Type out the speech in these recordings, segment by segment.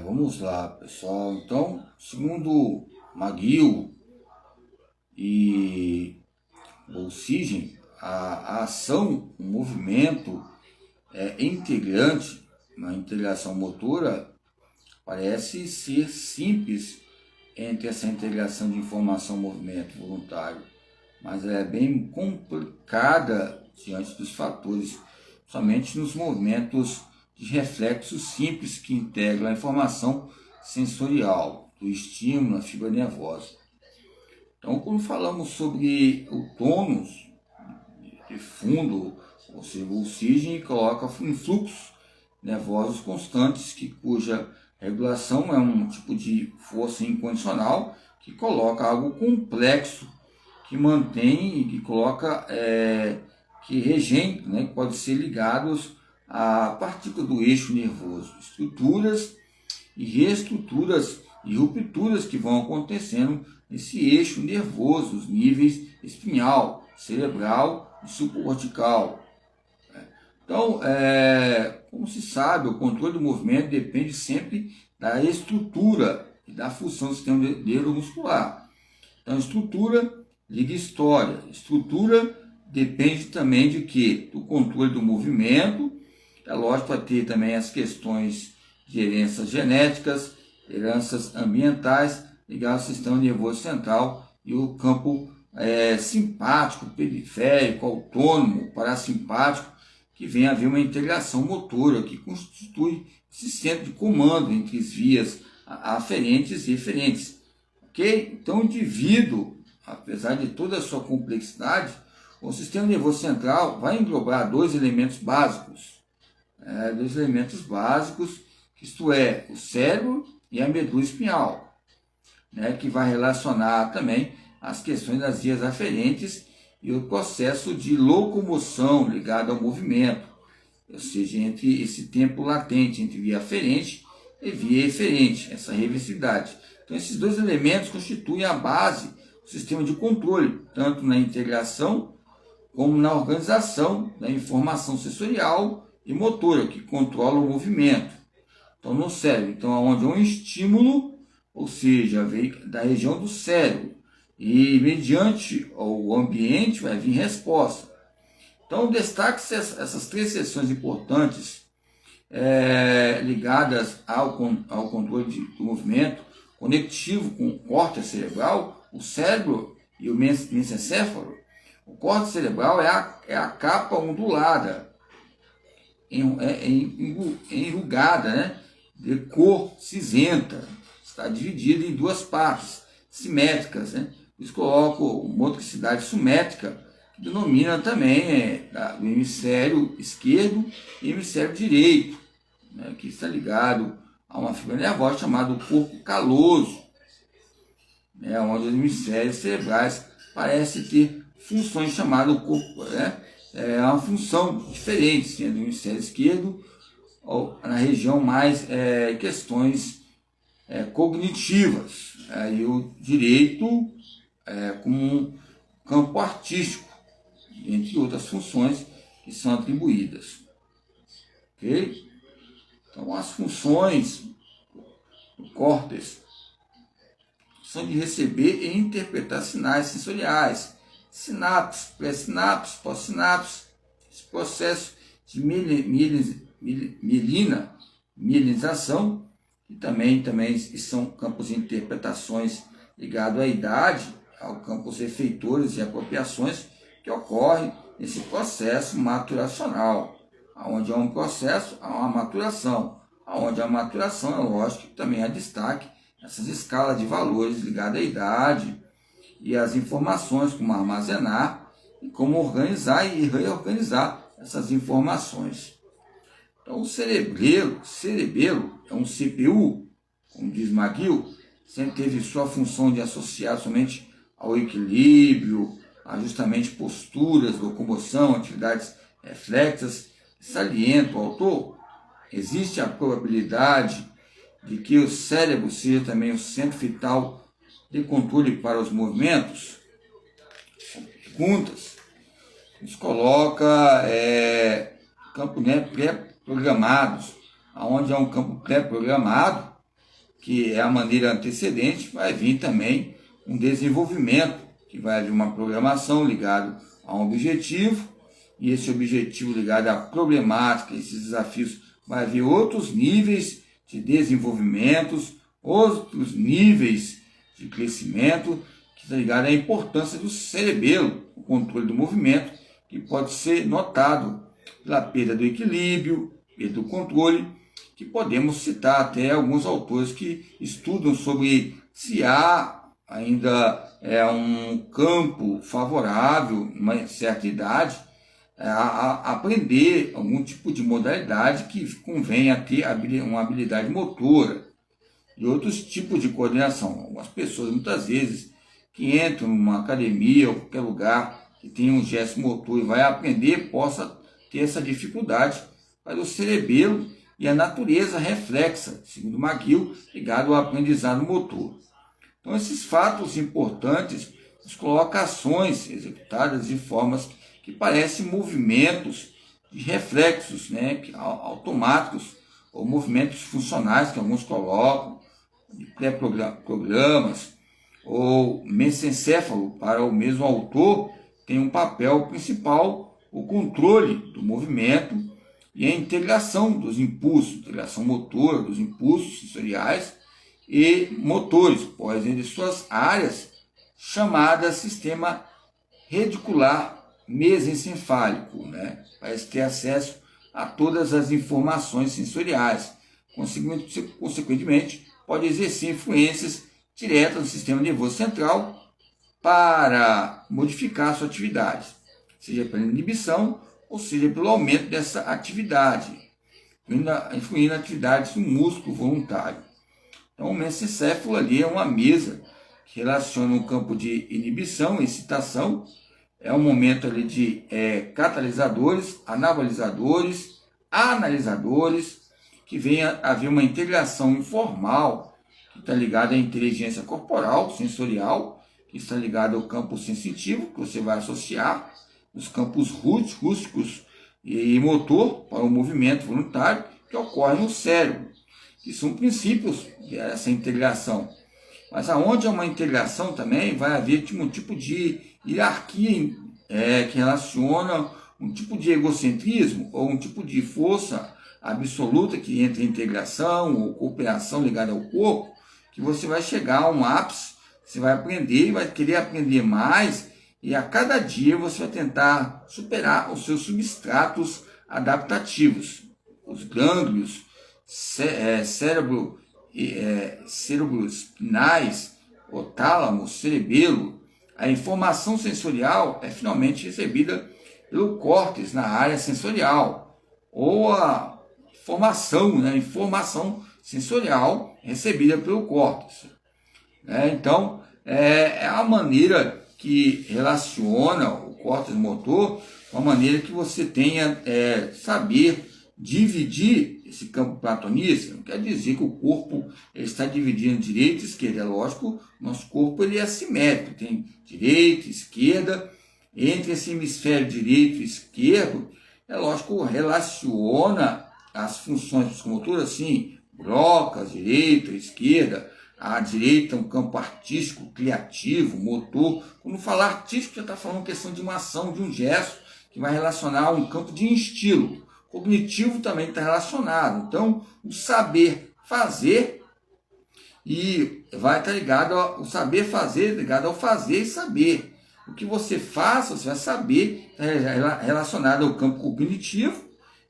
Vamos lá, pessoal. Então, segundo McGill e Boltzmann, a ação, o movimento integrante na integração motora parece ser simples entre essa integração de informação-movimento voluntário, mas ela é bem complicada diante dos fatores, somente nos movimentos de reflexos simples que integram a informação sensorial do estímulo na fibra nervosa. Então, quando falamos sobre o tônus de fundo, ou seja, o Boltzmann coloca um fluxo nervosos constantes, cuja regulação é um tipo de força incondicional que coloca algo complexo, que mantém e que coloca, que regem, né, que pode ser ligados a partículas do eixo nervoso, estruturas e reestruturas e rupturas que vão acontecendo nesse eixo nervoso, os níveis espinhal, cerebral e supracortical. Então, como se sabe, o controle do movimento depende sempre da estrutura e da função do sistema neuromuscular. Então, estrutura liga história. Estrutura depende também de quê? Do controle do movimento. É lógico, para ter também as questões de heranças genéticas, heranças ambientais, ligadas ao sistema nervoso central e o campo simpático, periférico, autônomo, parasimpático, que vem a haver uma integração motora que constitui esse centro de comando entre as vias aferentes e eferentes. Ok? Então, o indivíduo, apesar de toda a sua complexidade, o sistema nervoso central vai englobar dois elementos básicos. Isto é, o cérebro e a medula espinhal, que vai relacionar também as questões das vias aferentes e o processo de locomoção ligado ao movimento, ou seja, entre esse tempo latente entre via aferente e via eferente, essa reversibilidade. Então, esses dois elementos constituem a base do sistema de controle, tanto na integração como na organização da informação sensorial e motora, que controla o movimento. Então, no cérebro, onde é um estímulo, ou seja, vem da região do cérebro, e mediante o ambiente vai vir resposta. Então, destaque-se essas três seções importantes ligadas ao controle do movimento, conectivo com o córtex cerebral, o cérebro e o mesencéfalo. O córtex cerebral é a capa ondulada, enrugada, de cor cinzenta. Está dividida em duas partes simétricas, Eles colocam motricidade simétrica, que denomina também do hemisfério esquerdo e hemisfério direito, que está ligado a uma fibra nervosa chamada corpo caloso, onde os hemisférios cerebrais parecem ter funções chamadas corpo, é uma função diferente, sendo o hemisfério esquerdo ou na região mais questões cognitivas, e o direito como um campo artístico, entre outras funções que são atribuídas. Ok? Então, as funções do córtex são de receber e interpretar sinais sensoriais, sinapses, pré-sinapses, pós-sinapses, esse processo de mielinização, que também são campos de interpretações ligados à idade, ao campos efeitores e apropriações que ocorrem nesse processo maturacional. Onde há um processo, há uma maturação. Onde há maturação, é lógico que também há destaque essas escalas de valores ligadas à idade e às informações, como armazenar e como organizar e reorganizar essas informações. Então, o cerebelo é um CPU, como diz McGill, sempre teve sua função de associar somente ao equilíbrio, ajustamento de posturas, locomoção, atividades reflexas. Salienta o autor, existe a probabilidade de que o cérebro seja também o centro vital de controle para os movimentos? Perguntas. Nos coloca campos pré-programados onde há um campo pré-programado, que é a maneira antecedente, vai vir também um desenvolvimento, que vai haver uma programação ligada a um objetivo, e esse objetivo ligado à problemática, esses desafios, vai haver outros níveis de desenvolvimentos, outros níveis de crescimento, que está ligado à importância do cerebelo, o controle do movimento, que pode ser notado pela perda do equilíbrio, perda do controle, que podemos citar até alguns autores que estudam sobre se há ainda um campo favorável, em uma certa idade, a aprender algum tipo de modalidade que convenha ter uma habilidade motora e outros tipos de coordenação. Algumas pessoas, muitas vezes, que entram numa academia ou qualquer lugar que tenha um gesto motor e vai aprender, possa ter essa dificuldade, mas o cerebelo e a natureza reflexa, segundo McGill, ligado ao aprendizado motor. Então, esses fatos importantes nos colocam ações executadas de formas que parecem movimentos de reflexos, né, automáticos, ou movimentos funcionais que alguns colocam, de pré-programas, ou mesencéfalo, para o mesmo autor, tem um papel principal, o controle do movimento e a integração dos impulsos, integração motora dos impulsos sensoriais e motores, pois entre suas áreas chamadas sistema reticular mesencefálico, né, para ter acesso a todas as informações sensoriais. Consequentemente, pode exercer influências diretas no sistema nervoso central para modificar a sua atividade, seja pela inibição ou seja pelo aumento dessa atividade, influindo na atividade do músculo voluntário. Então, o mesencéfalo ali é uma mesa que relaciona um campo de inibição e excitação, é um momento ali de catalisadores, anabolizadores, analisadores, que vem a haver uma integração informal, que está ligada à inteligência corporal, sensorial, que está ligada ao campo sensitivo, que você vai associar os campos rústicos e motor para o movimento voluntário que ocorre no cérebro, que são princípios dessa integração. Mas aonde há uma integração também vai haver um tipo de hierarquia que relaciona um tipo de egocentrismo ou um tipo de força absoluta que entra em integração ou cooperação ligada ao corpo, que você vai chegar a um ápice, você vai aprender e vai querer aprender mais, e a cada dia você vai tentar superar os seus substratos adaptativos, os gânglios, cérebros espinais, o tálamo, cerebelo. A informação sensorial é finalmente recebida pelo córtex na área sensorial, ou a informação sensorial recebida pelo córtex. Então, é a maneira que relaciona o córtex motor, uma maneira que você tenha saber dividir esse campo platonista. Não quer dizer que o corpo está dividindo direita e esquerda. É lógico, nosso corpo ele é assimétrico, tem direita, esquerda. Entre esse hemisfério direito e esquerdo, é lógico, relaciona as funções psicomotoras assim, brocas, direita, esquerda. A direita é um campo artístico, criativo, motor. Quando falar artístico, já está falando questão de uma ação, de um gesto, que vai relacionar a um campo de estilo. Cognitivo também está relacionado. Então, o saber fazer e vai estar ligado ao saber fazer, ligado ao fazer e saber. O que você faz, você vai saber, relacionado ao campo cognitivo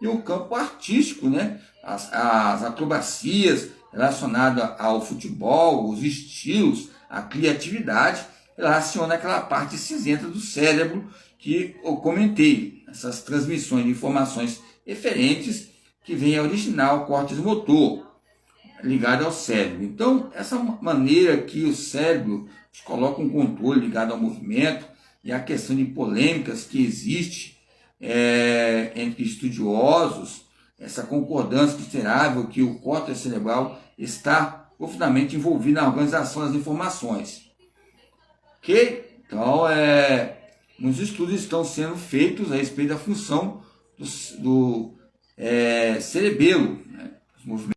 e ao campo artístico, né? As acrobacias relacionadas ao futebol, os estilos, a criatividade, relaciona aquela parte cinzenta do cérebro que eu comentei, essas transmissões de informações referentes que vem a originar o córtex motor, ligado ao cérebro. Então, essa maneira que o cérebro coloca um controle ligado ao movimento e a questão de polêmicas que existe entre estudiosos, essa concordância considerável que o córtex cerebral está profundamente envolvido na organização das informações. Ok? Então, muitos estudos estão sendo feitos a respeito da função do cerebelo, né? movimento